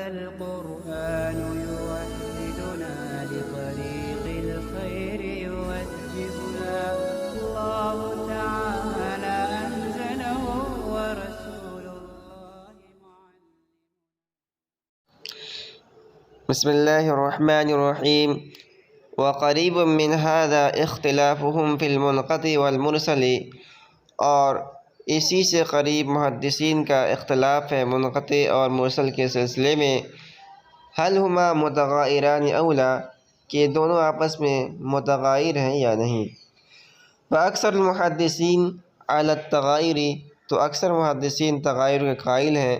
هذا القرآن يوحدنا لطريق الخير يوجهنا الله تعالى أنزله ورسول الله معلم. بسم الله الرحمن الرحيم. وقریب من هذا اختلافهم فی المنقطع والمرسل، اور اسی سے قریب محدثین کا اختلاف ہے منقطع اور مرسل کے سلسلے میں. هل ہما متغائران اولا، کہ دونوں آپس میں متغائر ہیں یا نہیں. فاکثر المحدثین علی التغائر، تو اکثر محدثین تغائر کے قائل ہیں.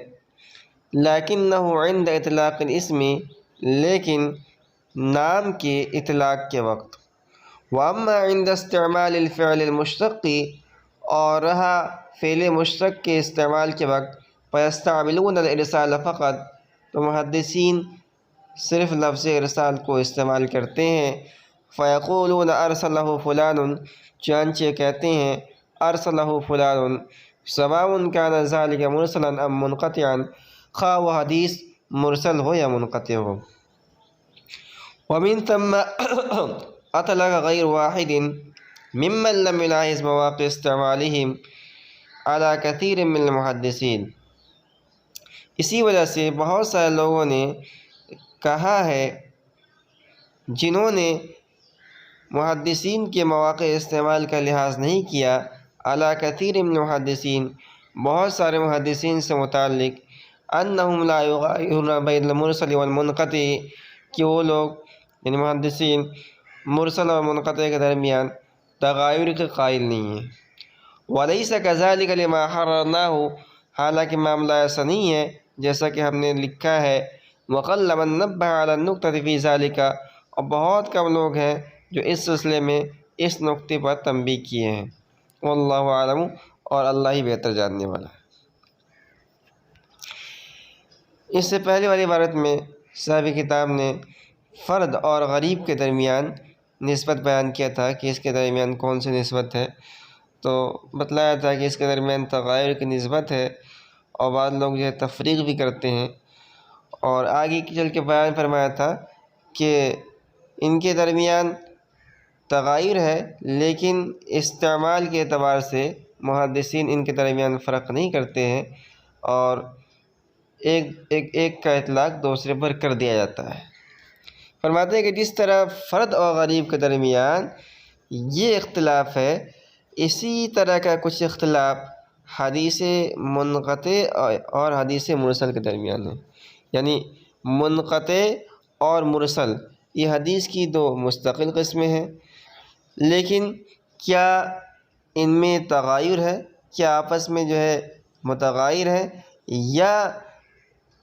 لیکنہ عند اطلاق الاسم، لیکن نام کے اطلاق کے وقت. واما عند استعمال الفعل المشتق، اور رہا فعل مشتق کے استعمال کے وقت، فیستعملون الارسال فقط، تو محدثین صرف لفظ ارسال کو استعمال کرتے ہیں. فیقولون ارسلہ فلان، چنانچہ کہتے ہیں ارسلہ فلان، سواء کان ذلک مرسلا ام منقطعا، خواہ وہ حدیث مرسل ہو یا منقطع ہو. ومن ثم اطلق غیر واحد ممن لم يلاحظ مواقع استعمالهم على كثير من المحدثین، اسی وجہ سے بہت سارے لوگوں نے کہا ہے جنہوں نے محدثین کے مواقع استعمال کا لحاظ نہیں کیا، على كثير من المحدثین، بہت سارے محدثین سے متعلق، انہم لا یغایرون بین المرسل والمنقطع، کہ وہ لوگ یعنی محدثین مرسل اور منقطع کے درمیان تغائر کے قائل نہیں ہیں. ولیس کذالک لما حررناہ، حالانکہ معاملہ ایسا نہیں ہے جیسا کہ ہم نے لکھا ہے. وقل من نبہ علی النکتۃ فی ذالک، اور بہت کم لوگ ہیں جو اس سلسلے میں اس نکتے پر تنبیہ کیے ہیں. واللہ اعلم، اور اللہ ہی بہتر جاننے والا ہے. اس سے پہلے والی عبارت میں صاحب کتاب نے فرد اور غریب کے درمیان نسبت بیان کیا تھا کہ اس کے درمیان کون سی نسبت ہے. تو بتلایا تھا کہ اس کے درمیان تغائر کی نسبت ہے، اور بعض لوگ جو ہے تفریق بھی کرتے ہیں. اور آگے چل کے بیان فرمایا تھا کہ ان کے درمیان تغائر ہے، لیکن استعمال کے اعتبار سے محدثین ان کے درمیان فرق نہیں کرتے ہیں، اور ایک کا اطلاق دوسرے پر کر دیا جاتا ہے. فرماتے ہیں کہ جس طرح فرد اور غریب کے درمیان یہ اختلاف ہے، اسی طرح کا کچھ اختلاف حدیث منقطع اور حدیث مرسل کے درمیان ہے. یعنی منقطع اور مرسل یہ حدیث کی دو مستقل قسمیں ہیں، لیکن کیا ان میں تغائر ہے، کیا آپس میں جو ہے متغائر ہے، یا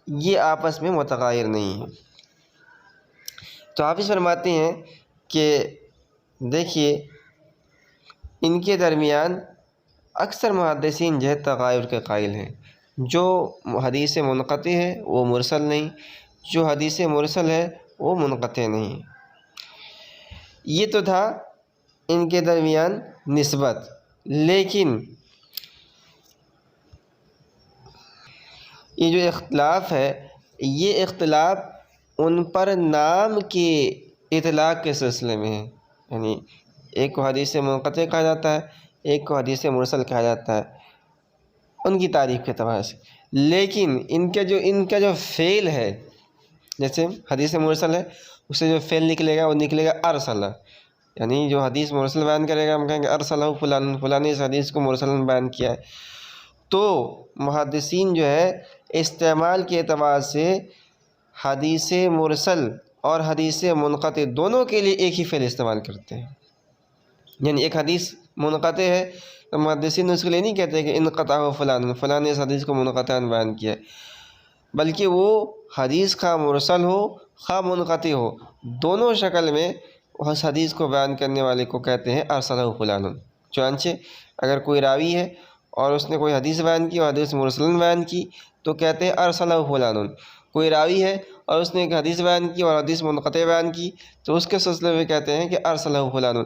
یہ آپس میں متغائر نہیں ہے. تو حافظ فرماتے ہیں کہ دیکھیے ان کے درمیان اکثر محدثین جو ہے تغائر کے قائل ہیں. جو حدیث منقطع ہے وہ مرسل نہیں، جو حدیث مرسل ہے وہ منقطع نہیں. یہ تو تھا ان کے درمیان نسبت. لیکن یہ جو اختلاف ہے، یہ اختلاف ان پر نام کے اطلاق کے سلسلے میں ہے. یعنی ایک کو حدیث منقطع کہا جاتا ہے، ایک کو حدیث مرسل کہا جاتا ہے ان کی تعریف کے اعتبار سے. لیکن ان کا جو فعل ہے، جیسے حدیث مرسل ہے اس سے جو فعل نکلے گا وہ نکلے گا ارسلہ. یعنی جو حدیث مرسل بیان کرے گا ہم کہیں گے ارسلہ فلان، فلان اس حدیث کو مرسل بیان کیا ہے. تو محدثین جو ہے استعمال کے اعتبار سے حدیث مرسل اور حدیث منقطع دونوں کے لیے ایک ہی فعل استعمال کرتے ہیں. یعنی ایک حدیث منقطع ہے تو محدثین اس کے لیے نہیں کہتے کہ انقطع فلان، فلان نے اس حدیث کو منقطع بیان کیا ہے، بلکہ وہ حدیث خواہ مرسل ہو خواہ منقطع ہو، دونوں شکل میں اس حدیث کو بیان کرنے والے کو کہتے ہیں ارسلہ فلان. چنانچہ اگر کوئی راوی ہے اور اس نے کوئی حدیث بیان کی اور حدیث مرسل بیان کی تو کہتے ہیں ارسلہ فلان. کوئی راوی ہے اور اس نے ایک حدیث بیان کی اور حدیث منقطع بیان کی تو اس کے سلسلے میں کہتے ہیں کہ ارسلہ فلان،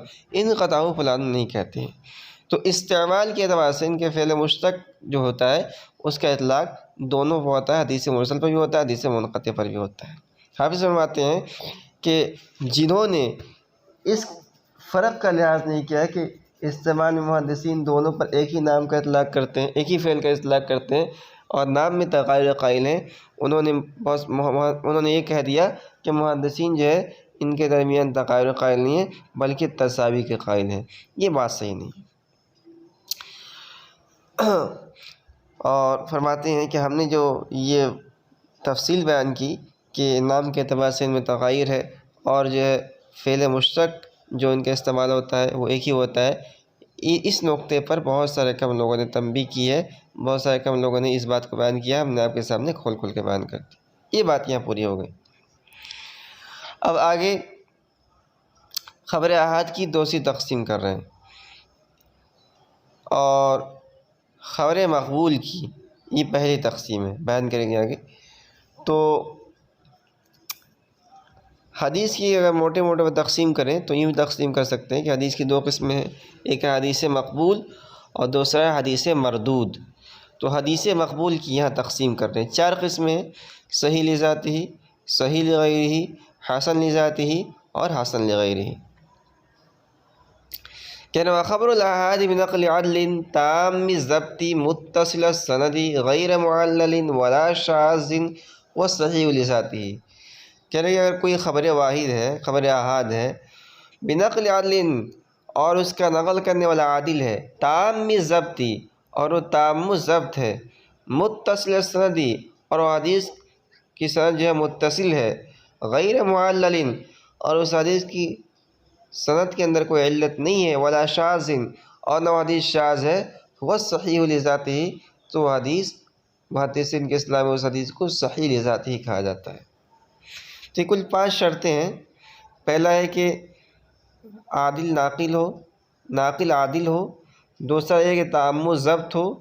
انقطع فلان نہیں کہتے ہیں. تو استعمال کے اعتبار سے ان کے فعل مشتق جو ہوتا ہے اس کا اطلاق دونوں پر ہوتا ہے، حدیث مرسل پر بھی ہوتا ہے، حدیث منقطع پر بھی ہوتا ہے۔ حافظ فرماتے ہیں کہ جنہوں نے اس فرق کا لحاظ نہیں کیا کہ استعمال میں محدثین دونوں پر ایک ہی نام کا اطلاق کرتے ہیں، ایک ہی فعل کا اطلاق کرتے ہیں اور نام میں تغیر قائل ہیں، انہوں نے یہ کہہ دیا کہ محدثین جو ہے ان کے درمیان تغیر قائل نہیں ہیں بلکہ تساوی کے قائل ہیں۔ یہ بات صحیح نہیں۔ اور فرماتے ہیں کہ ہم نے جو یہ تفصیل بیان کی کہ نام کے اعتبار سے ان میں تغیر ہے اور جو ہے فعل مشتق جو ان کا استعمال ہوتا ہے وہ ایک ہی ہوتا ہے، اس نقطے پر بہت سارے کم لوگوں نے تنبیہ کی ہے، بہت سارے کم لوگوں نے اس بات کو بیان کیا، ہم نے آپ کے سامنے کھول کھول کے بیان کر دی۔ یہ بات یہاں پوری ہو گئی۔ اب آگے خبر احاد کی دوسری تقسیم کر رہے ہیں اور خبر مقبول کی یہ پہلی تقسیم ہے، بیان کریں گے آگے۔ تو حدیث کی اگر موٹے موٹے تقسیم کریں تو یوں تقسیم کر سکتے ہیں کہ حدیث کی دو قسمیں ہیں، ایک ہے حدیث مقبول اور دوسرا ہے حدیث مردود۔ تو حدیث مقبول کی یہاں تقسیم کر رہے ہیں، 4 قسمیں ہیں، صحیح لذاتہ، صحیح لغیرہ، حسن لذاتہ اور حسن لغیرہ۔ کہنا خبر الاحاد بنقل عدل تام الضبط متصل السند غیر معلل ولا شاذ وصحیح لذاتہ۔ کہہ رہے کہ اگر کوئی خبر واحد ہے، خبر احاد ہے، بنقل عدل اور اس کا نقل کرنے والا عادل ہے، تام الضبط اور وہ تام الضبط ہے، متصل السند اور وہ حدیث کی سند جو ہے متصل ہے، غیر معلل اور اس حدیث کی سند کے اندر کوئی علت نہیں ہے، ولا شاذ اور نہ حدیث شاذ ہے، وہ صحیح لذاتہ تو وہ حدیث محدثین کے اصطلاح میں اس حدیث کو صحیح لذاتہ ہی کہا جاتا ہے۔ تو یہ کل 5 شرطیں ہیں۔ پہلا ہے کہ عادل ناقل ہو، ناقل عادل ہو، دوسرا یہ ہے کہ تام ضبط ہو،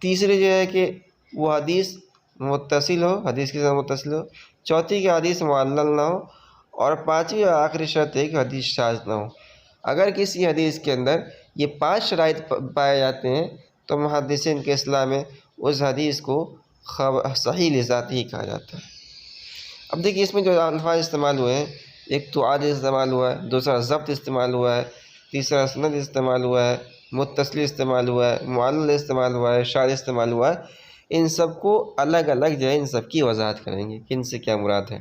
تیسری جو ہے کہ وہ حدیث متصل ہو، حدیث کے ساتھ متصل ہو، چوتھی کہ حدیث معلل نہ ہو، اور پانچویں اور آخری شرط ہے کہ حدیث شاذ نہ ہو۔ اگر کسی حدیث کے اندر یہ 5 شرائط پائے جاتے ہیں تو محدثین کے اصطلاح میں اس حدیث کو صحیح لذاتہ ہی کہا جاتا ہے۔ اب دیکھیے اس میں جو الفاظ استعمال ہوئے ہیں، ایک تو عادل استعمال ہوا ہے، دوسرا ضبط استعمال ہوا ہے، تیسرا سند استعمال ہوا ہے، متصل استعمال ہوا ہے، معلل استعمال ہوا ہے، شاذ استعمال ہوا ہے۔ ان سب کو الگ الگ جو ہے ان سب کی وضاحت کریں گے کہ ان سے کیا مراد ہے۔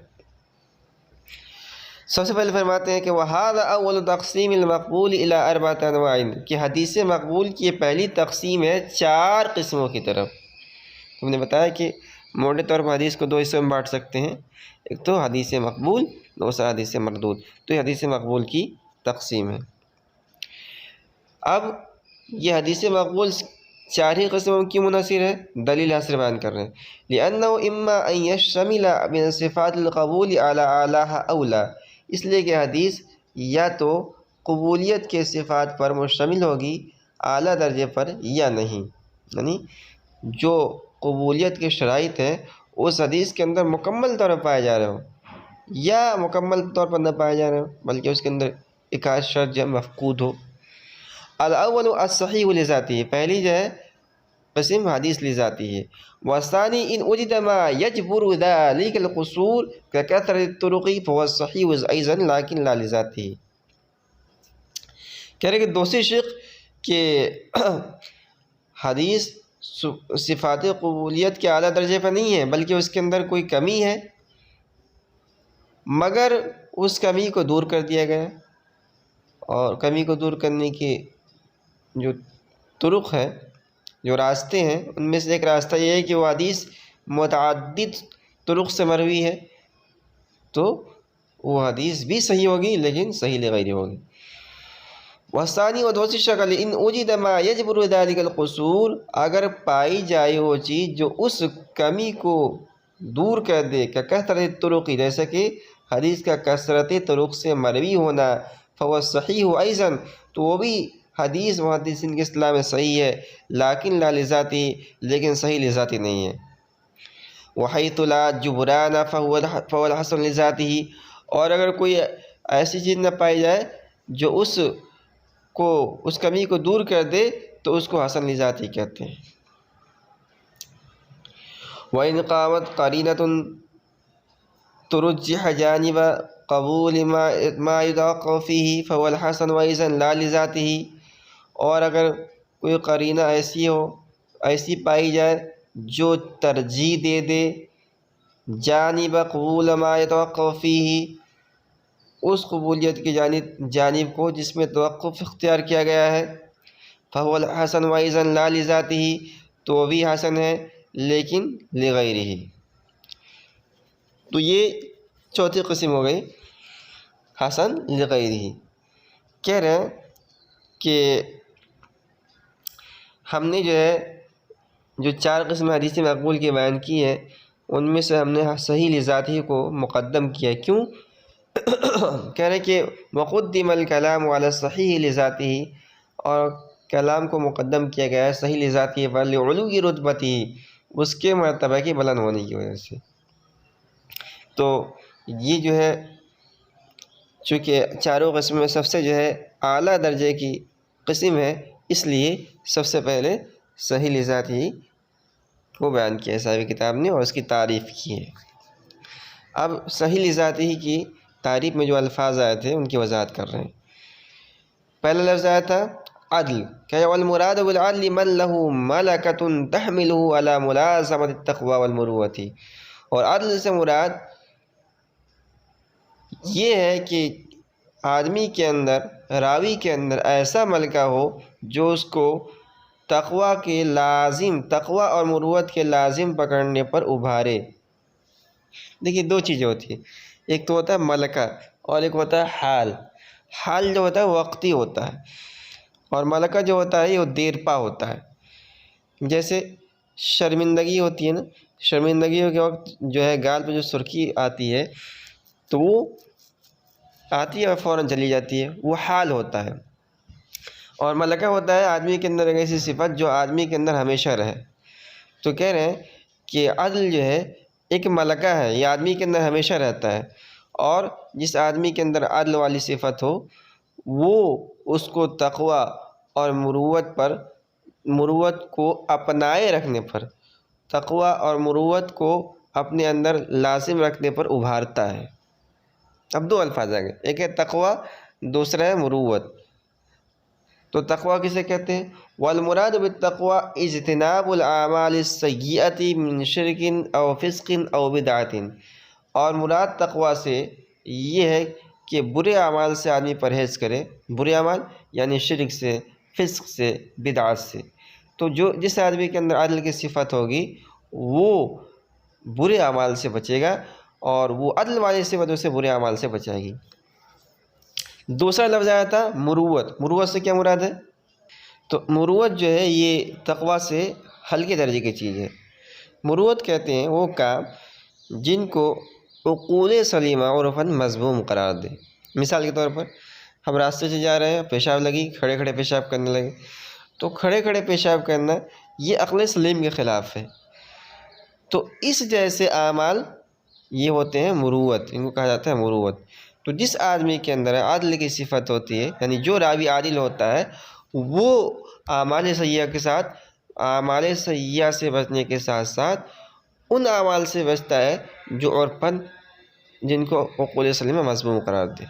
سب سے پہلے فرماتے ہیں کہ وَهَذَا أَوَّلُ تَقْسِيمِ الْمَقْبُولِ إِلَىٰ 4 أَنْوَاعٍ کہ حدیث مقبول کی یہ پہلی تقسیم ہے 4 قسموں کی طرف۔ ہم نے بتایا کہ موٹے طور پر حدیث کو 2 حصوں میں بانٹ سکتے ہیں، ایک تو حدیث مقبول، دوسرا حدیث مردود۔ تو یہ حدیث مقبول کی تقسیم ہے۔ اب یہ حدیث مقبول 4 ہی قسموں کی منحصر ہے، دلیل حاصل بیان کر رہے ہیں۔ لِأَنَّهُ إِمَّا أَن يَشْتَمِلَ مِنْ صِفَاتِ الْقَبُولِ عَلَىٰ أَعْلَاهَا أَوْلَىٰ اس لیے کہ حدیث یا تو قبولیت کے صفات پر مشتمل ہوگی اعلیٰ درجے پر یا نہیں، یعنی جو قبولیت کے شرائط ہیں اس حدیث کے اندر مکمل طور پر پائے جا رہے ہوں یا مکمل طور پر نہ پائے جا رہے ہوں بلکہ اس کے اندر ایک آدھ شرط جو مفقود ہو۔ الاول الصحیح لذاتہ پہلی جو ہے قسم حدیث لذاتی ہے، والثانی ان وجد ما یجبر ذلک القصور کثرۃ الطرق فهو الصحیح ایضا لیکن لا لذاتہ۔ کہہ رہے کہ دوسری شق کہ حدیث صفات قبولیت کے اعلیٰ درجے پر نہیں ہے بلکہ اس کے اندر کوئی کمی ہے مگر اس کمی کو دور کر دیا گیا، اور کمی کو دور کرنے کی جو طرق ہے، جو راستے ہیں، ان میں سے ایک راستہ یہ ہے کہ وہ حدیث متعدد طرق سے مروی ہے تو وہ حدیث بھی صحیح ہوگی لیکن صحیح لغیر ہوگی۔ وثانی و دوسری شکل ان وجد ما یجبر ذلک القصور اگر پائی جائے وہ چیز جو اس کمی کو دور کر دے کہ کثرت طرق جیسے کہ حدیث کا کثرت طرق سے مروی ہونا، فهو صحیح ایضا تو وہ بھی حدیث محدثین کے اصطلاح میں صحیح ہے، لیکن لا لذاتی لیکن صحیح لذاتی نہیں ہے۔ وحیث لا جبران فهو الحسن لذاتہ اور اگر کوئی ایسی چیز نہ پائی جائے جو اس کو اس کمی کو دور کر دے تو اس کو حسن لذاتی کہتے ہیں۔ وَإِنْ قَامَتْ قَرِينَةٌ تُرَجِّحُ جَانِبَ قبول ما يتوقف فيه فهو الحسن وإذن لا لذاته، اور اگر کوئی قرینہ ایسی پائی جائے جو ترجیح دے دے جانب قبول ما يتوقف فيه، اس قبولیت کی جانب کو جس میں توقف اختیار کیا گیا ہے، فهو الحسن وإذن لا لذاته، تو بھی حسن ہے لیکن لغیرہ۔ تو یہ چوتھی قسم ہو گئی حسن لغیرہ۔ کہہ رہے ہیں کہ ہم نے جو 4 قسم حدیث مقبول کی بیان کی ہے، ان میں سے ہم نے صحیح لذاتی کو مقدم کیا۔ کیوں؟ کہہ رہے ہیں کہ وقدم الکلام علی الصحیح لذاتی، اور کلام کو مقدم کیا گیا ہے صحیح لذاتی پر لعلو رتبتی، اس کے مرتبہ کی بلند ہونے کی وجہ سے۔ تو یہ چونکہ چاروں قسم میں سب سے اعلیٰ درجے کی قسم ہے، اس لیے سب سے پہلے صحیح لذاتی کو بیان کیا ہے صاحب کتاب نے اور اس کی تعریف کی ہے۔ اب صحیح لذاتی کی تعریف میں جو الفاظ آئے تھے ان کی وضاحت کر رہے ہیں۔ پہلا لفظ آیا تھا عدل، کہ والمراد بالعدل من له ملکۃ تحمله علی ملازمۃ التقوی والمروۃ، اور عدل سے مراد یہ ہے کہ آدمی کے اندر، راوی کے اندر ایسا ملکہ ہو جو اس کو تقوی اور مروت کے لازم پکڑنے پر ابھارے۔ دیکھیے 2 چیزیں ہوتی ہیں، ایک تو ہوتا ہے ملکہ اور ایک ہوتا ہے حال۔ حال جو ہوتا ہے وقتی ہوتا ہے، اور ملکہ جو ہوتا ہے وہ دیر پا ہوتا ہے۔ جیسے شرمندگی ہوتی ہے نا، شرمندگی کے وقت گال پہ جو سرخی آتی ہے تو وہ آتی ہے اور فوراً چلی جاتی ہے، وہ حال ہوتا ہے۔ اور ملکہ ہوتا ہے آدمی کے اندر ایک ایسی صفت جو آدمی کے اندر ہمیشہ رہے۔ تو کہہ رہے ہیں کہ عدل ایک ملکہ ہے، یہ آدمی کے اندر ہمیشہ رہتا ہے، اور جس آدمی کے اندر عدل والی صفت ہو وہ اس کو تقوی اور مروت کو اپنائے رکھنے پر، تقوی اور مروت کو اپنے اندر لازم رکھنے پر ابھارتا ہے۔ اب 2 الفاظ آ گئے، ایک ہے تقوی، دوسرا ہے مروت۔ تو تقوی کسے کہتے ہیں؟ والمراد بالتقوی اجتناب الاعمال السیئۃ من شرک او فسق او بدعۃ، اور مراد تقوی سے یہ ہے کہ برے اعمال سے آدمی پرہیز کرے۔ برے اعمال یعنی شرک سے، فسق سے، بدعات سے۔ تو جس آدمی کے اندر عدل کی صفت ہوگی وہ برے اعمال سے بچے گا، اور وہ عدل والی صفتوں سے برے اعمال سے بچائے گی۔ دوسرا لفظ آیا تھا مروت۔ مروت سے کیا مراد ہے؟ تو مروت یہ تقوی سے ہلکے درجے کی چیز ہے۔ مروت کہتے ہیں وہ کام جن کو عقول سلیمہ عرفاً مذموم قرار دے۔ مثال کے طور پر ہم راستے سے جا رہے ہیں، پیشاب لگی، کھڑے کھڑے پیشاب کرنے لگے، تو کھڑے کھڑے پیشاب کرنا یہ عقل سلیم کے خلاف ہے۔ تو اس جیسے اعمال یہ ہوتے ہیں مروت، ان کو کہا جاتا ہے مروت۔ تو جس آدمی کے اندر عدل کی صفت ہوتی ہے، یعنی جو راوی عادل ہوتا ہے، وہ اعمال سیئہ کے ساتھ، اعمال سیئہ سے بچنے کے ساتھ ساتھ ان اعمال سے بچتا ہے جو عرفاً جن کو عقول سلیمہ مذموم قرار دے۔